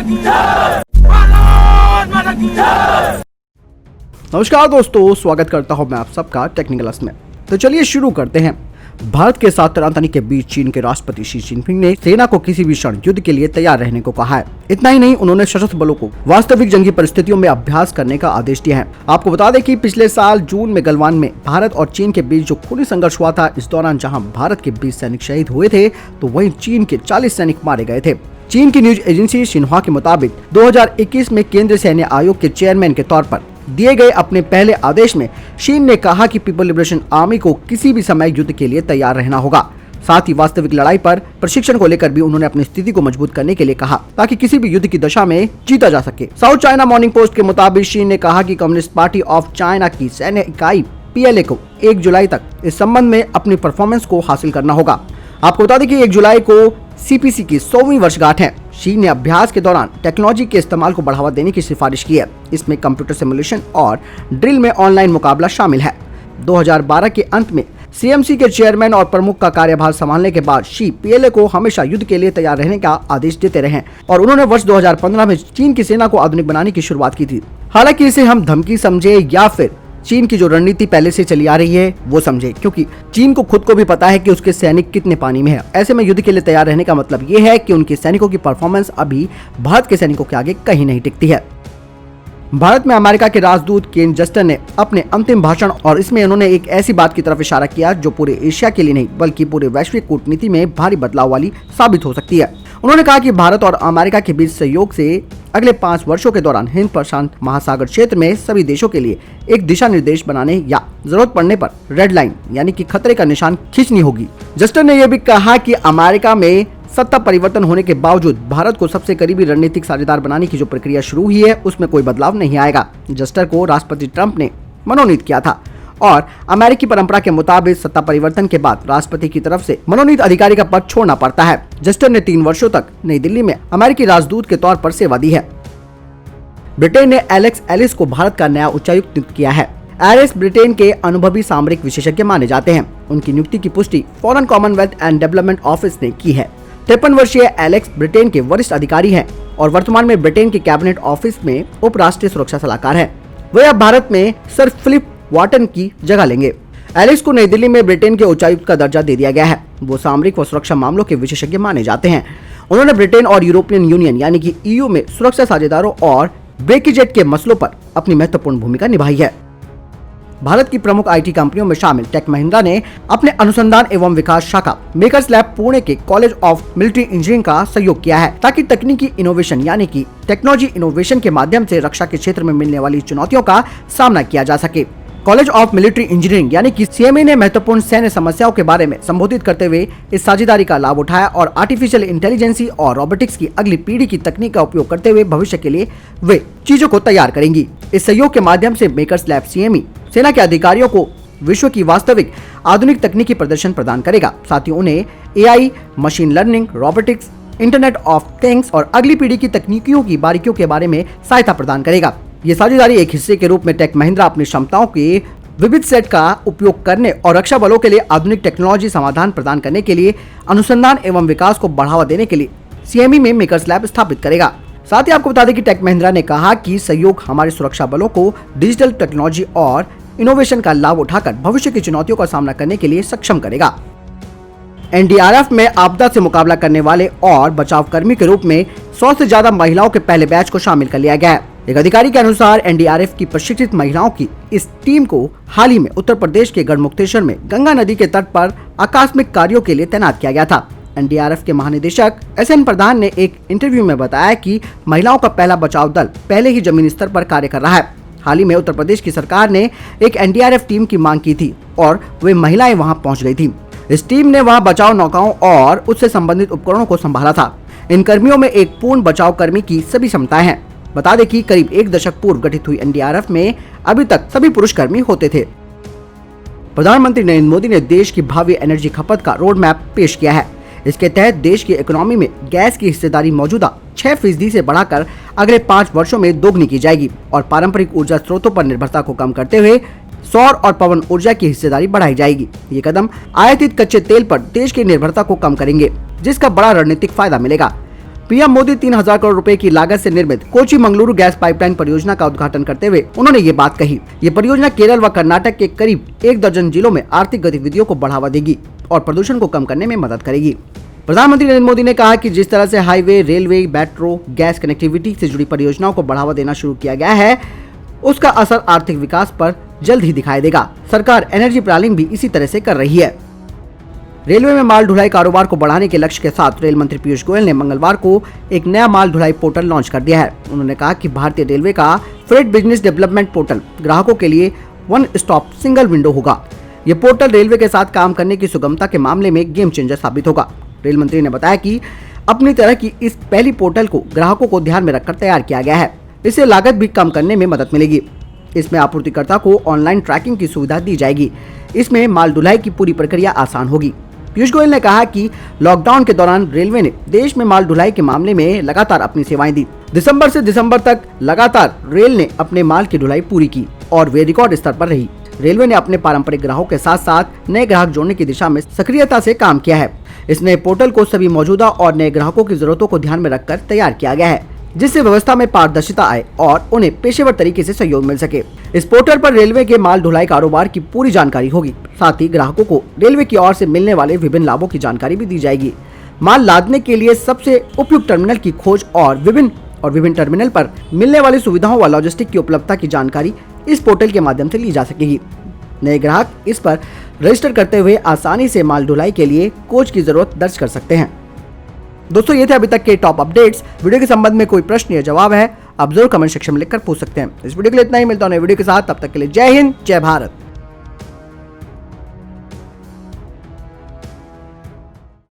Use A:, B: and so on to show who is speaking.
A: नमस्कार दोस्तों, स्वागत करता हूं मैं आप सबका टेक्निकल में। तो चलिए शुरू करते हैं। भारत के साथ तनातनी के बीच चीन के राष्ट्रपति शी जिनपिंग ने सेना को किसी भी क्षण युद्ध के लिए तैयार रहने को कहा है। इतना ही नहीं, उन्होंने सशस्त्र बलों को वास्तविक जंगी परिस्थितियों में अभ्यास करने का आदेश दिया है। आपको बता दें कि पिछले साल जून में गलवान में भारत और चीन के बीच जो खूनी संघर्ष हुआ था, इस दौरान जहां भारत के 20 सैनिक शहीद हुए थे, तो वहीं चीन के 40 सैनिक मारे गए थे। चीन की न्यूज एजेंसी शिन्हुआ के मुताबिक 2021 में केंद्रीय सैन्य आयोग के चेयरमैन के तौर पर दिए गए अपने पहले आदेश में चीन ने कहा कि पीपल लिबरेशन आर्मी को किसी भी समय युद्ध के लिए तैयार रहना होगा। साथ ही वास्तविक लड़ाई पर प्रशिक्षण को लेकर भी उन्होंने अपनी स्थिति को मजबूत करने के लिए कहा, ताकि किसी भी युद्ध की दशा में जीता जा सके। साउथ चाइना मॉर्निंग पोस्ट के मुताबिक चीन ने कहा कि कम्युनिस्ट पार्टी ऑफ चाइना की सैन्य इकाई PLA को 1 जुलाई तक इस संबंध में अपनी परफॉर्मेंस को हासिल करना होगा। आपको बता दें कि 1 जुलाई को CPC की 100वीं वर्षगांठ है। चीन ने अभ्यास के दौरान टेक्नोलॉजी के इस्तेमाल को बढ़ावा देने की सिफारिश की है। इसमें कंप्यूटर सिमुलेशन और ड्रिल में ऑनलाइन मुकाबला शामिल है। 2012 के अंत में CMC के चेयरमैन और प्रमुख का कार्यभार संभालने के बाद शी PLA को हमेशा युद्ध के लिए तैयार रहने का आदेश देते रहे और उन्होंने वर्ष 2015 में चीन की सेना को आधुनिक बनाने की शुरुआत की थी। हालांकि इसे हम धमकी समझे या फिर चीन की जो रणनीति पहले से चली आ रही है वो समझे, क्योंकि चीन को खुद को भी पता है कि उसके सैनिक कितने पानी में है। ऐसे में युद्ध के लिए तैयार रहने का मतलब ये है कि उनके सैनिकों की परफॉर्मेंस अभी भारत के सैनिकों के आगे कहीं नहीं टिकती है। भारत में अमेरिका के राजदूत केन जस्टर ने अपने अंतिम भाषण और इसमें उन्होंने एक ऐसी बात की तरफ इशारा किया जो पूरे एशिया के लिए नहीं बल्कि पूरे वैश्विक कूटनीति में भारी बदलाव वाली साबित हो सकती है। उन्होंने कहा कि भारत और अमेरिका के बीच सहयोग से अगले 5 वर्षों के दौरान हिंद प्रशांत महासागर क्षेत्र में सभी देशों के लिए एक दिशा निर्देश बनाने या जरूरत पड़ने पर रेड लाइन यानी कि खतरे का निशान खींचनी होगी। जस्टर ने यह भी कहा कि अमेरिका में सत्ता परिवर्तन होने के बावजूद भारत को सबसे करीबी रणनीतिक साझेदार बनाने की जो प्रक्रिया शुरू हुई है उसमें कोई बदलाव नहीं आएगा। जस्टर को राष्ट्रपति ट्रंप ने मनोनीत किया था और अमेरिकी परंपरा के मुताबिक सत्ता परिवर्तन के बाद राष्ट्रपति की तरफ से मनोनीत अधिकारी का पद छोड़ना पड़ता है। जस्टर ने 3 वर्षों तक नई दिल्ली में अमेरिकी राजदूत के तौर पर सेवा दी है। ब्रिटेन ने एलेक्स एलिस को भारत का नया उच्चायुक्त नियुक्त किया है। एलिस ब्रिटेन के अनुभवी सामरिक विशेषज्ञ माने जाते हैं। उनकी नियुक्ति की पुष्टि foreign Commonwealth and development office ने की है। 53 वर्षीय एलेक्स ब्रिटेन के वरिष्ठ अधिकारी हैं और वर्तमान में ब्रिटेन के कैबिनेट ऑफिस में उप राष्ट्रीय सुरक्षा सलाहकार हैं। वे अब भारत में सर फिलिप वाटन की जगह लेंगे। एलिस को नई दिल्ली में ब्रिटेन के उच्चायुक्त का दर्जा दे दिया गया है। वो सामरिक व सुरक्षा मामलों के विशेषज्ञ माने जाते हैं। उन्होंने ब्रिटेन और यूरोपियन यूनियन यानी कि EU में सुरक्षा साझेदारों और ब्रेक्जिट के मसलों पर अपनी महत्वपूर्ण भूमिका निभाई है। भारत की प्रमुख IT कंपनियों में शामिल टेक महिंद्रा ने अपने अनुसंधान एवं विकास शाखा मेकर्स लैब पुणे के कॉलेज ऑफ मिलिट्री इंजीनियरिंग का सहयोग किया है, ताकि तकनीकी इनोवेशन यानी कि टेक्नोलॉजी इनोवेशन के माध्यम से रक्षा के क्षेत्र में मिलने वाली चुनौतियों का सामना किया जा सके। कॉलेज ऑफ मिलिट्री इंजीनियरिंग यानी कि CME ने महत्वपूर्ण सैन्य समस्याओं के बारे में संबोधित करते हुए इस साझेदारी का लाभ उठाया और आर्टिफिशियल इंटेलिजेंस और रोबोटिक्स की अगली पीढ़ी की तकनीक का उपयोग करते हुए भविष्य के लिए वे चीजों को तैयार करेंगी। इस सहयोग के माध्यम से मेकर्स लैब CME सेना के अधिकारियों को विश्व की वास्तविक आधुनिक तकनीकी प्रदर्शन प्रदान करेगा। साथ ही उन्हें AI, machine learning, robotics, internet of things और अगली पीढ़ी की तकनीकियों की बारीकियों के बारे में सहायता प्रदान करेगा। ये साझेदारी एक हिस्से के रूप में टेक महिंद्रा अपनी क्षमताओं के विविध सेट का उपयोग करने और रक्षा बलों के लिए आधुनिक टेक्नोलॉजी समाधान प्रदान करने के लिए अनुसंधान एवं विकास को बढ़ावा देने के लिए CME में मेकर्स लैब स्थापित करेगा। साथ ही आपको बता दें कि टेक महिंद्रा ने कहा कि सहयोग हमारे सुरक्षा बलों को डिजिटल टेक्नोलॉजी और इनोवेशन का लाभ उठाकर भविष्य की चुनौतियों का सामना करने के लिए सक्षम करेगा। NDRF में आपदा से मुकाबला करने वाले और बचाव कर्मी के रूप में 100 से ज्यादा महिलाओं के पहले बैच को शामिल कर लिया गया है। एक अधिकारी के अनुसार NDRF की प्रशिक्षित महिलाओं की इस टीम को हाल ही में उत्तर प्रदेश के गढ़मुक्तेश्वर में गंगा नदी के तट पर आकस्मिक कार्यों के लिए तैनात किया गया था। NDRF के महानिदेशक SN प्रधान ने एक इंटरव्यू में बताया कि महिलाओं का पहला बचाव दल पहले ही जमीनी स्तर पर कार्य कर रहा है। हाल ही में उत्तर प्रदेश की सरकार ने एक NDRF टीम की मांग की थी और वे महिलाएं वहां पहुंच गई थी। इस टीम ने वहां बचाव नौकाओं और उससे संबंधित उपकरणों को संभाला था। इन कर्मियों में एक पूर्ण बचाव कर्मी की सभी क्षमताएं हैं। बता दें कि करीब 1 दशक पूर्व गठित हुई NDRF में अभी तक सभी पुरुष कर्मी होते थे। प्रधानमंत्री नरेंद्र मोदी ने देश की भावी एनर्जी खपत का रोड मैप पेश किया है। इसके तहत देश की इकोनॉमी में गैस की हिस्सेदारी मौजूदा 6% से बढ़ाकर अगले 5 वर्षों में दोगुनी की जाएगी और पारंपरिक ऊर्जा स्रोतों पर निर्भरता को कम करते हुए सौर और पवन ऊर्जा की हिस्सेदारी बढ़ाई जाएगी। ये कदम आयातित कच्चे तेल पर देश की निर्भरता को कम करेंगे, जिसका बड़ा रणनीतिक फायदा मिलेगा। पीएम मोदी 3000 करोड़ रुपए की लागत से निर्मित कोची मंगलुरु गैस पाइपलाइन परियोजना का उद्घाटन करते हुए उन्होंने ये बात कही। ये परियोजना केरल व कर्नाटक के करीब 1 दर्जन जिलों में आर्थिक गतिविधियों को बढ़ावा देगी और प्रदूषण को कम करने में मदद करेगी। प्रधानमंत्री नरेंद्र मोदी ने कहा कि जिस तरह से highway, railway, metro, gas connectivity से जुड़ी परियोजनाओं को बढ़ावा देना शुरू किया गया है, उसका असर आर्थिक विकास पर जल्द ही दिखाई देगा। सरकार एनर्जी प्लानिंग भी इसी तरह से कर रही है। रेलवे में माल ढुलाई कारोबार को बढ़ाने के लक्ष्य के साथ रेल मंत्री पीयूष गोयल ने मंगलवार को एक नया माल ढुलाई पोर्टल लॉन्च कर दिया है। उन्होंने कहा कि भारतीय रेलवे का फ्रेट बिजनेस डेवलपमेंट पोर्टल ग्राहकों के लिए वन स्टॉप सिंगल विंडो होगा। ये पोर्टल रेलवे के साथ काम करने की सुगमता के मामले में गेम चेंजर साबित होगा। रेल मंत्री ने बताया कि अपनी तरह की इस पहली पोर्टल को ग्राहकों को ध्यान में रखकर तैयार किया गया है। इससे लागत भी कम करने में मदद मिलेगी। इसमें आपूर्तिकर्ता को ऑनलाइन ट्रैकिंग की सुविधा दी जाएगी। इसमें माल ढुलाई की पूरी प्रक्रिया आसान होगी। पीयूष गोयल ने कहा कि लॉकडाउन के दौरान रेलवे ने देश में माल ढुलाई के मामले में लगातार अपनी सेवाएं दी। दिसंबर से दिसंबर तक लगातार रेल ने अपने माल की ढुलाई पूरी की और वे रिकॉर्ड स्तर पर रही। रेलवे ने अपने पारंपरिक ग्राहकों के साथ साथ नए ग्राहक जोड़ने की दिशा में सक्रियता से काम किया है। इस नए पोर्टल को सभी मौजूदा और नए ग्राहकों की जरूरतों को ध्यान में रखकर तैयार किया गया है, जिससे व्यवस्था में पारदर्शिता आए और उन्हें पेशेवर तरीके से सहयोग मिल सके। इस पोर्टल पर रेलवे के माल ढुलाई कारोबार की पूरी जानकारी होगी। साथ ही ग्राहकों को रेलवे की ओर से मिलने वाले विभिन्न लाभों की जानकारी भी दी जाएगी। माल लादने के लिए सबसे उपयुक्त टर्मिनल की खोज और विभिन्न टर्मिनल पर मिलने वाली सुविधाओं व लॉजिस्टिक की उपलब्धता की जानकारी इस पोर्टल के माध्यम से ली जा सकेगी। नए ग्राहक इस पर रजिस्टर करते हुए आसानी से माल ढुलाई के लिए कोच की जरूरत दर्ज कर सकते हैं। दोस्तों, ये थे अभी तक के टॉप अपडेट्स। वीडियो के संबंध में कोई प्रश्न या जवाब है आप जरूर कमेंट सेक्शन में लिखकर पूछ सकते हैं। इस वीडियो के लिए इतना ही, मिलता हूं नए वीडियो के साथ। तब तक के लिए जय हिंद, जय भारत।